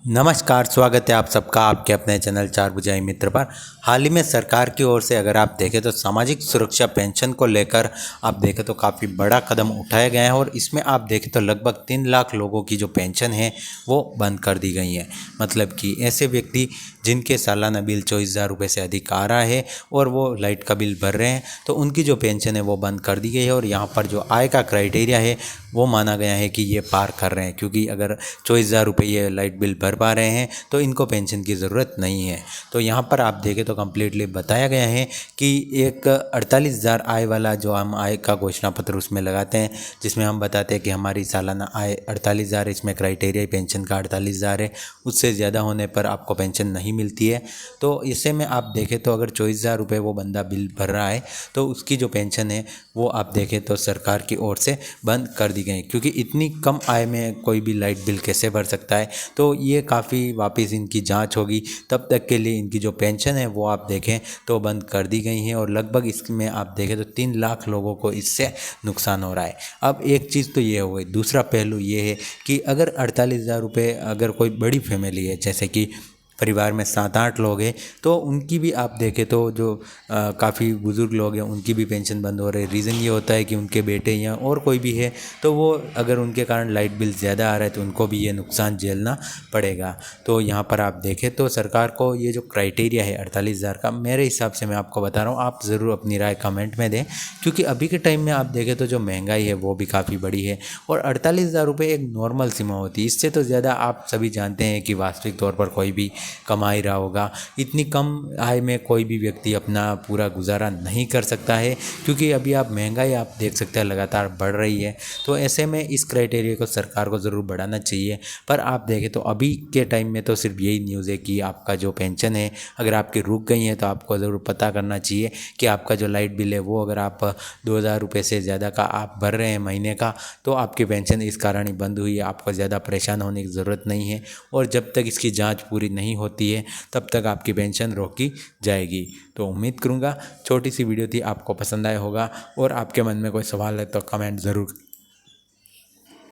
नमस्कार, स्वागत है आप सबका आपके अपने चैनल चार भुजाई मित्र पर। हाल ही में सरकार की ओर से अगर आप देखें तो सामाजिक सुरक्षा पेंशन को लेकर आप देखें तो काफ़ी बड़ा कदम उठाया गया है और इसमें आप देखें तो लगभग 3 लाख लोगों की जो पेंशन है वो बंद कर दी गई है। मतलब कि ऐसे व्यक्ति जिनके सालाना बिल 24,000 रुपये से अधिक आ रहा है और वो लाइट का बिल भर रहे हैं तो उनकी जो पेंशन है वो बंद कर दी गई है। और यहाँ पर जो आय का क्राइटेरिया है वो माना गया है कि ये पार कर रहे हैं, क्योंकि अगर 24,000 रुपये ये लाइट बिल भर पा रहे हैं तो इनको पेंशन की ज़रूरत नहीं है। तो यहाँ पर आप देखें तो कम्प्लीटली बताया गया है कि एक 48,000 आय वाला जो हम आय का घोषणा पत्र उसमें लगाते हैं, जिसमें हम बताते हैं कि हमारी सालाना आय 48,000, इसमें क्राइटेरिया पेंशन का 48,000 है, उससे ज़्यादा होने पर आपको पेंशन नहीं मिलती है। तो इससे में आप देखें तो अगर 24,000 रुपये वो बंदा बिल भर रहा है तो उसकी जो पेंशन है वो आप देखें तो सरकार की ओर से बंद कर दी गई, क्योंकि इतनी कम आय में कोई भी लाइट बिल कैसे भर सकता है। तो ये काफ़ी वापस इनकी जांच होगी, तब तक के लिए इनकी जो पेंशन है वो आप देखें तो बंद कर दी गई है और लगभग इसमें आप देखें तो 3 लाख लोगों को इससे नुकसान हो रहा है। अब एक चीज़ तो ये हो गई, दूसरा पहलू ये है कि अगर 48,000 रुपये अगर कोई बड़ी फैमिली है, जैसे कि परिवार में 7-8 लोग हैं, तो उनकी भी आप देखें तो जो काफ़ी बुज़ुर्ग लोग हैं उनकी भी पेंशन बंद हो रही है। रीज़न ये होता है कि उनके बेटे या और कोई भी है तो वो अगर उनके कारण लाइट बिल ज़्यादा आ रहा है तो उनको भी ये नुकसान झेलना पड़ेगा। तो यहाँ पर आप देखें तो सरकार को ये जो क्राइटेरिया है 48,000 का, मेरे हिसाब से मैं आपको बता रहा हूँ, आप ज़रूर अपनी राय कमेंट में दें, क्योंकि अभी के टाइम में आप देखें तो जो महंगाई है वो भी काफ़ी बड़ी है और 48,000 रुपये एक नॉर्मल सीमा होती है। इससे तो ज़्यादा आप सभी जानते हैं कि वास्तविक तौर पर कोई भी कमा ही रहा होगा। इतनी कम आय में कोई भी व्यक्ति अपना पूरा गुजारा नहीं कर सकता है, क्योंकि अभी आप महंगाई आप देख सकते हैं लगातार बढ़ रही है। तो ऐसे में इस क्राइटेरिया को सरकार को ज़रूर बढ़ाना चाहिए। पर आप देखें तो अभी के टाइम में तो सिर्फ यही न्यूज़ है कि आपका जो पेंशन है अगर आपकी रुक गई है तो आपको ज़रूर पता करना चाहिए कि आपका जो लाइट बिल है वो अगर आप 2,000 रुपये से ज़्यादा का आप भर रहे हैं महीने का तो आपकी पेंशन इस कारण ही बंद हुई है। आपको ज़्यादा परेशान होने की ज़रूरत नहीं है और जब तक इसकी जाँच पूरी नहीं होती है तब तक आपकी पेंशन रोकी जाएगी। तो उम्मीद करूँगा छोटी सी वीडियो थी, आपको पसंद आया होगा और आपके मन में कोई सवाल है तो कमेंट ज़रूर